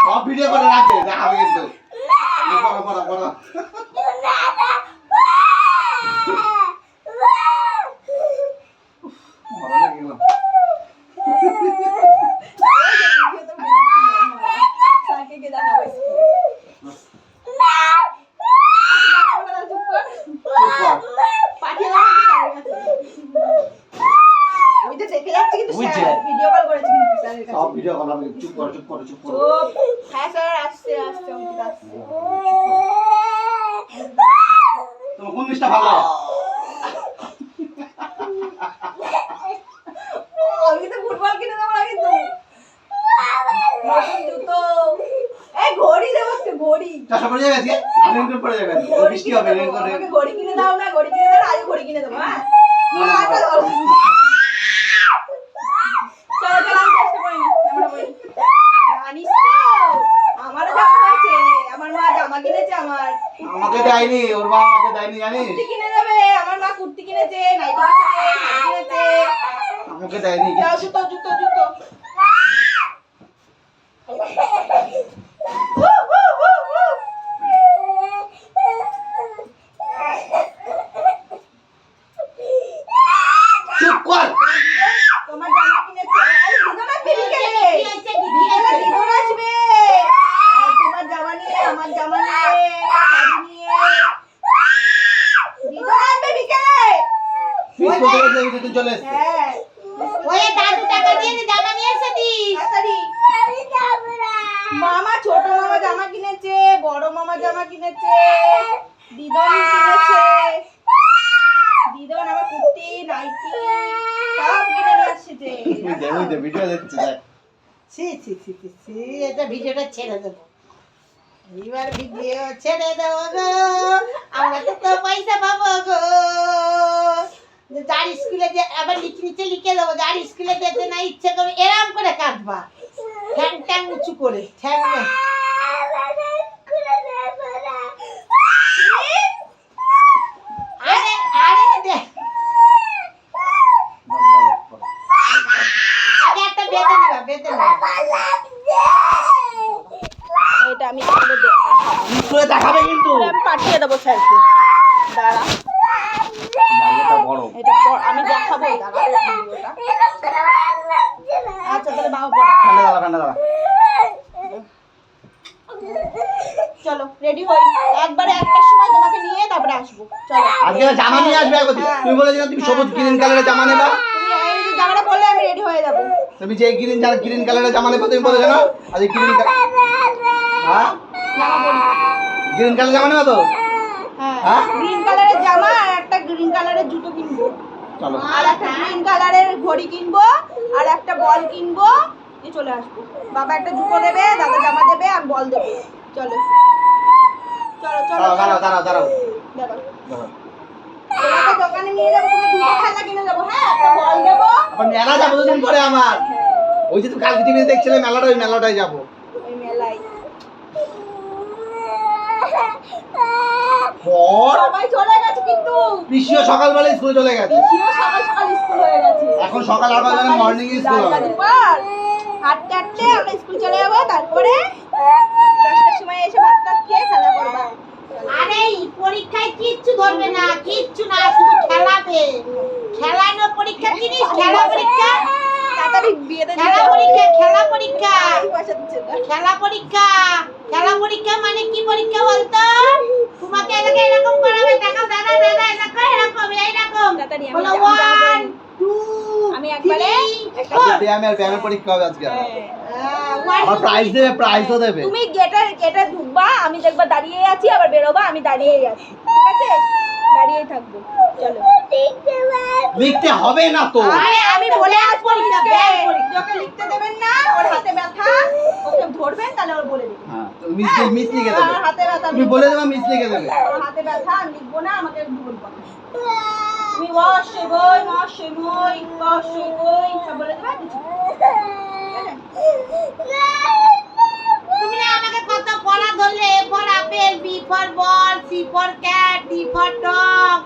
সব ভিডিও করে রাখে দেখাবে কিন্তু পড়া পড়া পড়া ভালো লাগলো সাকে কে দেখাবো পাঠিয়ে দাও ওই তো দেখে যাচ্ছে কিন্তু ভিডিও কল করেছি কিন্তু স্যারের কাছে সব ভিডিও কল আমি চুপ করো চুপ করো চুপ করো হ্যাঁ স্যার আসছে আসছে অঙ্কিত আসছে তোমার কোন জিনিসটা ভালো আমি তো ফুটবল কিনে দেবো না কিন্তু নতুন জুতো এই ঘড়ি দেবো তো ঘড়ি চাষা পড়ে যাবে আজকে রেনকোট পড়ে যাবে বৃষ্টি হবে রেনকোটে আমাকে ঘড়ি কিনে দাও না ঘড়ি কিনে দাও আজ ঘড়ি কিনে দেবো হ্যাঁ চলো চলো আমি চেষ্টা করি জানিস তো আমারও জামা হয়েছে আমার মা জামা কিনেছে আমার আমাকে দেয়নি ওর মা আমাকে দেয়নি জানিস কুর্তি কিনে দেবে আমার মা কুর্তি কিনেছে নাইটি কিনেছে আমাকে দেয়নি দাও জুতো জুতো জুতো চুপ কর তোমার জামা কিনেছে আরে দিদো না ফিরিকে দিদো আসবে আর তোমার জামা নিয়ে আমার জামা নিয়ে শাড়ি নিয়ে দিদো আসবে বিকেলে ফিস করে দেবে তুই চলে এসে হ্যাঁ ওই দাদু টাকা দিয়ে জামা নিয়ে এসেছিস তাড়াতাড়ি মামা ছোট মামা জামা কিনেছে বড় মামা জামা কিনেছে দিদন কিনেছে দিদন আমার কুর্তি নাইটি সব কিনে নিয়ে আসছে ওই ভিডিও দেখছি দেখ ছি ছি ছি ছি ছি এটা ভিডিওটা ছেড়ে দেবো এবার ভিডিও ছেড়ে দেবো গো আমরা তো পয়সা পাবো গো যার স্কুলে যে আবার নিচে লিখে দেবো যার স্কুলে যেতে না ইচ্ছে করবে এরম করে কাঁদবা ঠ্যাং ট্যাং উঁচু করে ঠ্যাং আরে আরে দেখ আগে একটা বেঁধে নিবা এটা আমি স্কুলে স্কুলে দেখাবে কিন্তু আমি পাঠিয়ে দেবো স্যারকে দাঁড়া জায়গাটা বড় এটা আমি দেখাবো দাঁড়া ভিডিওটা আচ্ছা তাহলে বাবা পড়া ঠান্ডা দাঁড়া চলো রেডি হই একবারে একটার সময় তোমাকে নিয়ে তারপরে আসবো চলো আজকে জামা নিয়ে আসবে একবার তুমি বলেছিলে তুমি সবুজ গ্রিন কালারের জামা নেবা তুমি এই যে জামাটা বললে আমি রেডি হয়ে যাবো তুমি যে গ্রিন কালারের জামা নেবা তুমি বলেছো না আজ গ্রিন হ্যাঁ জামা বলি গ্রিন কালার জামা নেবা তো হ্যাঁ হ্যাঁ? গ্রিন কালারের জামা আর একটা গ্রিন কালারের জুতো কিনবো চলো আর একটা গ্রিন কালারের ঘড়ি কিনবো আর একটা বল কিনবো দিয়ে চলে আসবো বাবা একটা জুতো দেবে দাদা জামা দেবে আর বল দেবে চলো চলো চলো দাঁড়াও দাঁড়াও দাঁড়াও দাদা দাঁড়াও তোমাকে দোকানে নিয়ে যাবো তুমি দুটো খেলা কিনে দেবো হ্যাঁ একটা বল দেবো আবার মেলা যাবো দুদিন পরে আমার ওই যে তুমি কালকে টিভিতে দেখছিলে মেলাটা ওই মেলাটাই যাবো ওই মেলায় পর সবাই চলে গেছে কিন্তু পিসিও সকালবেলা স্কুলে চলে গেছে বেশিও সকাল সকাল স্কুল হয়ে গেছে এখন সকাল 8 বাজে মর্নিং স্কুল হবে হাঁটতে হাঁটতে আমরা স্কুল চলে যাবো তারপরে 10টার সময় এসে ভাত টাত খেয়ে খেলা করবো আরে পরীক্ষায় কিচ্ছু ধরবে না কিচ্ছু না শুধু খেলাবে খেলানো পরীক্ষা জিনিস খেলা পরীক্ষা তাড়াতাড়ি বিয়ে দিয়ে খেলা পরীক্ষা খেলা পরীক্ষা পয়সা দিচ্ছে না খেলা পরীক্ষা মানে কি পরীক্ষা বলতো তোমাকে এলাকা এরকম করাবে দেখো দাদা দাদা এলাকা এরকম তাড়াতাড়ি বলো আমি 1 2 আমি একবারে ব্যায়ামের পরীক্ষা হবে আজকে one, আবার two, প্রাইজও দেবে তুমি গেটে ঢুকবা আমি দেখবা দাঁড়িয়ে আছি আবার বেরোবা আমি দাঁড়িয়েই আছি ঠিক আছে দাঁড়িয়েই থাকবো চলো লিখতে হবে না তো আরে আমি বলে আজ পরীক্ষা, ব্যাগ পরীক্ষা। ওকে লিখতে দেবেন না ওর হাতে ব্যথা ওকে ধরবেন তাহলে ওর বলে দেবেন হ্যাঁ তো মিস লিখে দেবে আমার হাতে ব্যথা তুমি বলে দেবে মিস লিখে দেবে আমার হাতে ব্যথা আমি লিখবো না আমাকে বলবো তুমি ওয়াশে বই সব বলে দেবে কিছু তুমি না আমাকে কত পড়া ধরলে A for apple, B for ball, C for cat, D for dog.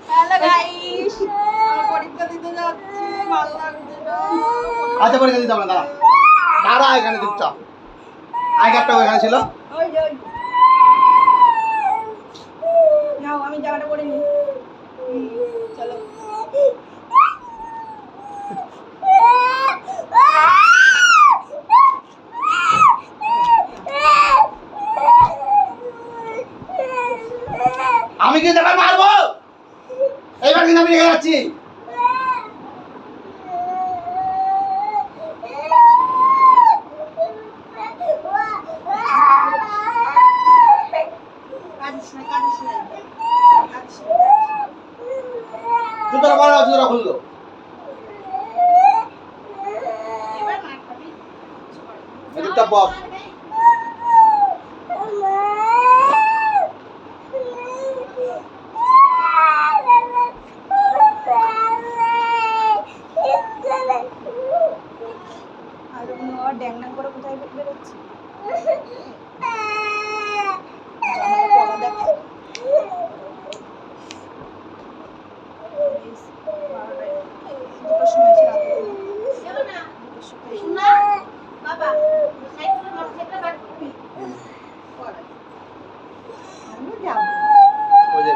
Hello guys আমার পরীক্ষা দিতে যাচ্ছি ভালো লাগছে আচ্ছা পরীক্ষা দিতে হবে না, দাঁড়া দাঁড়া এখানে চুপচাপ। আই কার্ডটা ওখানে ছিল। ওই যে ওই। নাও আমি জামাটা পরে নিই। চলো। আমি কিন্তু এবার মারবো, এইবার কিন্তু আমি রেগে যাচ্ছি। কাঁদিস না, কাঁদিস না, কাঁদিস না। জুতোটা পরে নাও, জুতোটা খুললো। এবার মার খাবি। চুপচাপ বস। আর উনি আবার ড্যাংড্যাং করে কোথায় বেরোচ্ছে? জামাটা পরা দেখো। বেশ, 12টায়, দুটোর সময় এসে রাতে যাবো না। দুটোর সময় এসে। শোনা, বাবা, সাইকেল মোটরসাইকেল বার করবি? পড়া। আমি যাবো। ওই যে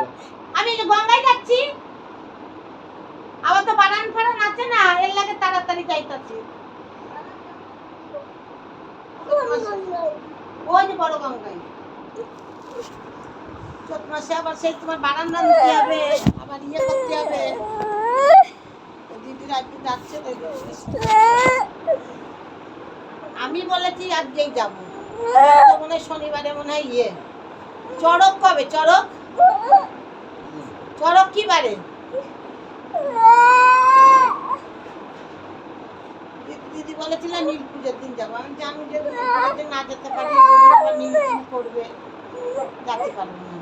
আমি এই যে গঙ্গায় যাচ্ছি, আবার তো বানান ফারান আছে না, এর লাগে তাড়াতাড়ি যাইতাছি। ওই যে বড় গঙ্গায় চোদ্দ মাসে আবার সেই তোমার বানান রাঁধতে হবে, আবার ইয়ে করতে হবে। দিদির আজকে যাচ্ছে তো, আমি বলেছি আজকেই যাবো। তো মনে হয় শনিবারে মনে হয় ইয়ে চড়ক কবে, চড়ক চড়ক কি বারে? দিদি বলেছিল নীল পুজোর দিন যাবো। আমি জানি যে না যেতে পারি, নীল করবে, যেতে পারবো না।